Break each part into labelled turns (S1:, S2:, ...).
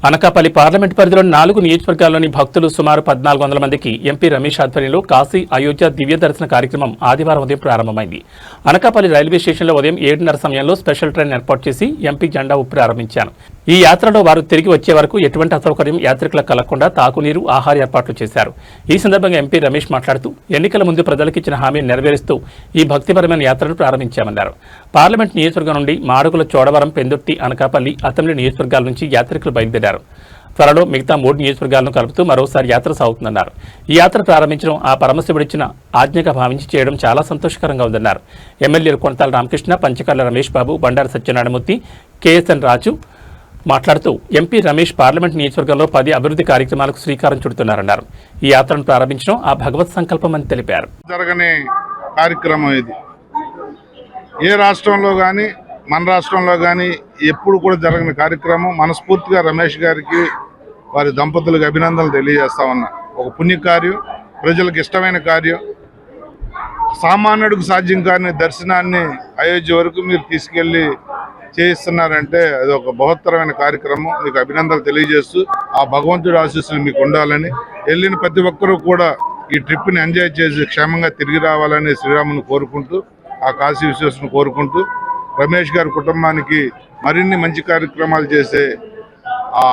S1: Anakapalli parliament పరిధిలోని 4 నియోజకవర్గాల్లోని భక్తులు సుమారు 1400 మందికి ఎంపీ రమేష్ ఆధ్వర్యంలో కాశీ అయోధ్య దివ్య దర్శన కార్యక్రమం ఆదివారం ఉదయం ప్రారంభమైంది. అనకాపల్లి రైల్వే స్టేషన్లో ఉదయం 7:30 సమయంలో స్పెషల్ ట్రైన్ ఏర్పాటు చేసి ఎంపీ జెండా ఊపి ప్రారంభించారు. ఈ యాత్రలో వారు తిరిగి వచ్చే వరకు ఎటువంటి అసౌకర్యం యాత్రికులకు కలగకుండా తాగునీరు, ఆహార ఏర్పాట్లు చేశారు. ఈ సందర్భంగా ఎంపీ రమేష్ మాట్లాడుతూ ఎన్నికల ముందు ప్రజలకు ఇచ్చిన హామీని నెరవేరుస్తూ ఈ భక్తిపరమైన యాత్రను ప్రారంభించామన్నారు. పార్లమెంట్ నియోజకవర్గం నుండి మాడుగుల, చోడవరం, పెందుర్తి, అనకాపల్లి, అసెంబ్లీ నియోజకవర్గాల నుంచి యాత్రికులు బయలుదేరారు. త్వరలో మిగతా 3 నియోజకవర్గాలను కలుపుతూ మరోసారి యాత్ర సాగుతుందన్నారు. ఈ యాత్ర ప్రారంభించడం ఆ పరమశివుడిచ్చిన ఆజ్ఞగా భావించి చేయడం చాలా సంతోషకరంగా ఉందన్నారు. ఎమ్మెల్యేలు కొనతాల రామకృష్ణ, పంచకర్ల రమేష్ బాబు, బండారు సత్యనారాయణమూర్తి, కేఎస్ఎన్ రాజు మాట్లాడుతూ ఎంపీ రమేష్ పార్లమెంట్ నియోజకవర్గంలో 10 అభివృద్ధి కార్యక్రమాలకు శ్రీకారం చుడుతున్నారన్నారు. ఈ యాత్రను ప్రారంభించడం ఆ భగవత్ సంకల్పం అని తెలిపారు.
S2: జరగని కార్యక్రమం ఇది ఏ రాష్ట్రంలో కానీ మన రాష్ట్రంలో కానీ ఎప్పుడు కూడా జరగని కార్యక్రమం. మనస్ఫూర్తిగా రమేష్ గారికి, వారి దంపతులకు అభినందనలు తెలియజేస్తా ఉన్నా. ఒక పుణ్యకార్యం, ప్రజలకు ఇష్టమైన కార్యం, సామాన్యుడికి సాధ్యం కాని దర్శనాన్ని అయోధ్య వరకు మీరు తీసుకెళ్లి చేయిస్తున్నారంటే అది ఒక బృహత్తరమైన కార్యక్రమం. మీకు అభినందనలు తెలియజేస్తూ ఆ భగవంతుడి ఆశీస్సులు మీకు ఉండాలని, వెళ్ళిన ప్రతి ఒక్కరూ కూడా ఈ ట్రిప్ని ఎంజాయ్ చేసి క్షేమంగా తిరిగి రావాలని శ్రీరాముని కోరుకుంటూ, ఆ కాశీ విశ్వేశ్వరుని కోరుకుంటూ, రమేష్ గారి కుటుంబానికి మరిన్ని మంచి కార్యక్రమాలు చేసే ఆ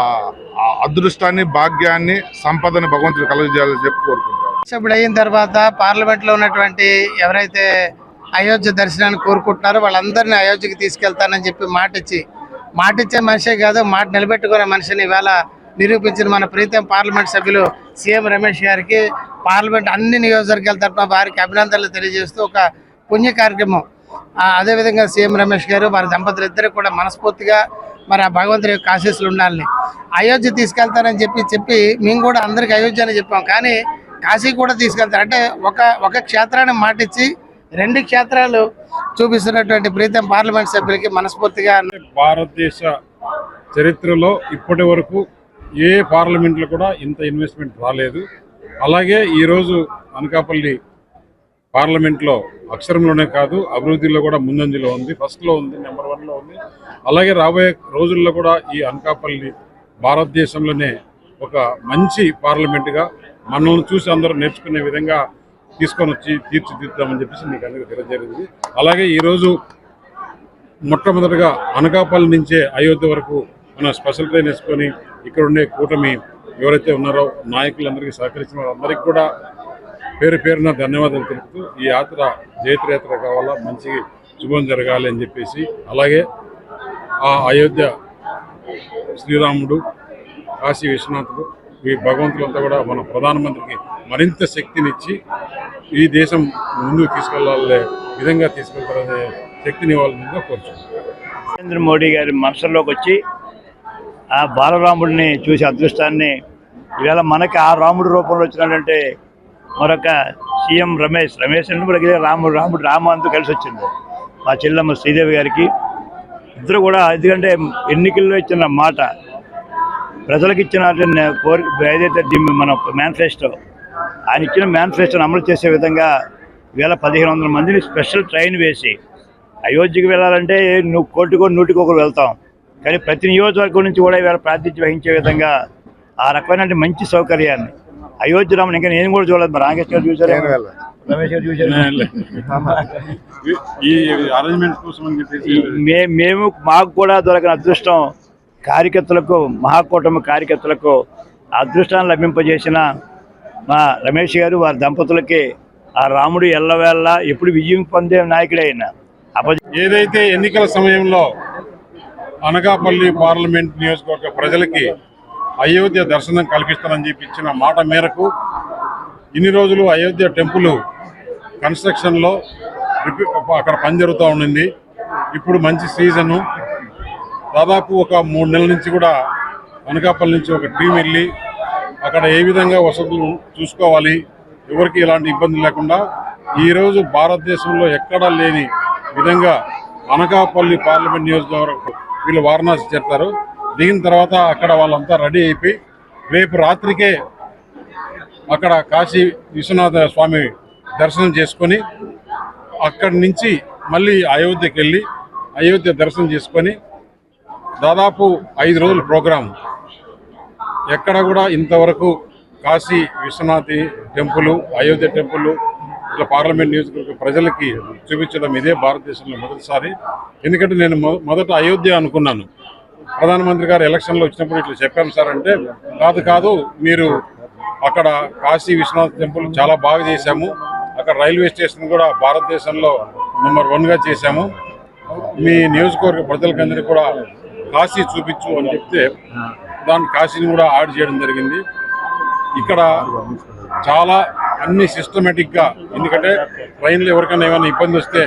S2: అదృష్టాన్ని, భాగ్యాన్ని, సంపదని భగవంతుడు కలుగజేయాలని చెప్పి కోరుకుంటారు.
S3: ఇప్పుడు అయిన తర్వాత పార్లమెంట్లో ఉన్నటువంటి ఎవరైతే అయోధ్య దర్శనాన్ని కోరుకుంటున్నారో వాళ్ళందరినీ అయోధ్యకి తీసుకెళ్తానని చెప్పి మాటిచ్చే మనిషే కాదు, మాట నిలబెట్టుకునే మనిషిని ఇవాళ నిరూపించిన మన ప్రీతం పార్లమెంట్ సభ్యులు సీఎం రమేష్ గారికి పార్లమెంట్ అన్ని నియోజకవర్గాల తరఫున వారికి అభినందనలు తెలియజేస్తూ ఒక పుణ్య కార్యక్రమం. అదేవిధంగా సీఎం రమేష్ గారు, వారి దంపతులు ఇద్దరు కూడా మనస్ఫూర్తిగా మరి ఆ భగవంతుడి యొక్క ఆశీస్సులు ఉండాలని అయోధ్య తీసుకెళ్తారని చెప్పి మేము కూడా అందరికి అయోధ్య అని చెప్పాం. కానీ కాశీ కూడా తీసుకెళ్తారు అంటే ఒక క్షేత్రాన్ని మాటిచ్చి 2 క్షేత్రాలు చూపిస్తున్నటువంటి ప్రీతం పార్లమెంట్ సభ్యులకి మనస్ఫూర్తిగా.
S4: భారతదేశ చరిత్రలో ఇప్పటి వరకు ఏ పార్లమెంట్లో కూడా ఇంత ఇన్వెస్ట్మెంట్ రాలేదు. అలాగే ఈరోజు అనకాపల్లి పార్లమెంట్లో అక్షరంలోనే కాదు, అభివృద్ధిలో కూడా ముందంజలో ఉంది, ఫస్ట్లో ఉంది, నెంబర్ 1లో ఉంది. అలాగే రాబోయే రోజుల్లో కూడా ఈ అనకాపల్లి భారతదేశంలోనే ఒక మంచి పార్లమెంటుగా మనల్ని చూసి అందరూ నేర్చుకునే విధంగా తీసుకొని వచ్చి తీర్చిదిద్దామని చెప్పేసి మీకు అందరికీ తెలియజేరింది. అలాగే ఈరోజు మొట్టమొదటిగా అనకాపల్లి నుంచే అయోధ్య వరకు మన స్పెషల్ ట్రైన్ వేసుకొని ఇక్కడ ఉండే కూటమి ఎవరైతే ఉన్నారో నాయకులందరికీ సహకరించిన వాళ్ళందరికీ కూడా పేరు పేరున ధన్యవాదాలు తెలుపుతూ ఈ యాత్ర జయత్రయాత్ర కావాలా, మంచి శుభం జరగాలి అని చెప్పేసి, అలాగే ఆ అయోధ్య శ్రీరాముడు, కాశీ విశ్వనాథుడు, ఈ భగవంతులంతా కూడా మన ప్రధానమంత్రికి మరింత శక్తినిచ్చి ఈ దేశం ముందుకు తీసుకెళ్లాలనే విధంగా తీసుకెళ్తారనే శక్తిని ఇవ్వాలని కోరుచున్నాను.
S5: నరేంద్ర మోడీ గారి మనసులోకి వచ్చి ఆ బాలరాముడిని చూసే అదృష్టాన్ని ఇవాళ మనకి ఆ రాముడి రూపంలో వచ్చినాడంటే మరొక సీఎం రమేష్ అంటే రాము అంతా కలిసి వచ్చింది. మా చెల్లెమ్మ శ్రీదేవి గారికి ఇద్దరు కూడా, ఎందుకంటే ఎన్నికల్లో ఇచ్చిన మాట, ప్రజలకు ఇచ్చిన ఏదైతే మన మేనిఫెస్టో, ఆయన ఇచ్చిన మేనిఫెస్టోని అమలు చేసే విధంగా ఇవాళ 1500 మందిని స్పెషల్ ట్రైన్ వేసి అయోధ్యకి వెళ్ళాలంటే నువ్వు 100కి వెళ్తాం, కానీ ప్రతి నియోజకవర్గం నుంచి కూడా ఇవాళ ప్రాతినిధ్యం వహించే విధంగా ఆ రకమైన మంచి సౌకర్యాన్ని అయోధ్య రాముని ఇంకా నేను కూడా చూడలేదు. మరి రాకేష్ గారు చూసారు, రమేష్ గారు చూసారు. మేము మాకు కూడా దొరకని అదృష్టం కార్యకర్తలకు, మహాకూటమి కార్యకర్తలకు అదృష్టాన్ని లభింపజేసిన మా రమేష్ గారు, వారి దంపతులకి ఆ రాముడు ఎల్లవేళ్ళ ఎప్పుడు విజయం పొందే నాయకుడే అయినా.
S4: ఏదైతే ఎన్నికల సమయంలో అనకాపల్లి పార్లమెంట్ నియోజకవర్గ ప్రజలకి అయోధ్య దర్శనం కల్పిస్తానని చెప్పి ఇచ్చిన మాట మేరకు ఇన్ని రోజులు అయోధ్య టెంపుల్ కన్స్ట్రక్షన్లో అక్కడ పని జరుగుతూ ఉండింది. ఇప్పుడు మంచి సీజను, దాదాపు ఒక 3 నెలల నుంచి కూడా అనకాపల్లి నుంచి ఒక టీం వెళ్ళి అక్కడ ఏ విధంగా వసతులు చూసుకోవాలి, ఎవరికి ఎలాంటి ఇబ్బంది లేకుండా ఈరోజు భారతదేశంలో ఎక్కడా లేని విధంగా అనకాపల్లి పార్లమెంట్ నియోజకవర్గం వీళ్ళు వారణాసి చేరుతారు. దిగిన తర్వాత అక్కడ వాళ్ళంతా రెడీ అయిపోయి రేపు రాత్రికే అక్కడ కాశీ విశ్వనాథ స్వామి దర్శనం చేసుకొని అక్కడి నుంచి మళ్ళీ అయోధ్యకి వెళ్ళి అయోధ్య దర్శనం చేసుకొని దాదాపు 5 రోజుల ప్రోగ్రాం ఎక్కడ కూడా ఇంతవరకు కాశీ విశ్వనాథ్ టెంపుల్, అయోధ్య టెంపుల్ ఇట్లా పార్లమెంట్ నియోజకవర్గ ప్రజలకి చూపించడం ఇదే భారతదేశంలో మొదటిసారి. ఎందుకంటే నేను మొదట అయోధ్య అనుకున్నాను. ప్రధానమంత్రి గారు ఎలక్షన్లో వచ్చినప్పుడు ఇట్లా చెప్పాను సార్ అంటే, కాదు మీరు అక్కడ కాశీ విశ్వనాథ్ టెంపుల్ చాలా బాగా చేశాము, అక్కడ రైల్వే స్టేషన్ కూడా భారతదేశంలో నెంబర్ 1గా చేశాము, మీ నియోజకవర్గ ప్రజలకందరికీ కూడా కాశీ చూపించు అని చెప్తే దాన్ని కాశీని కూడా యాడ్ చేయడం జరిగింది. ఇక్కడ చాలా అన్ని సిస్టమేటిక్గా, ఎందుకంటే ట్రైన్లో ఎవరికైనా ఏమైనా ఇబ్బంది వస్తే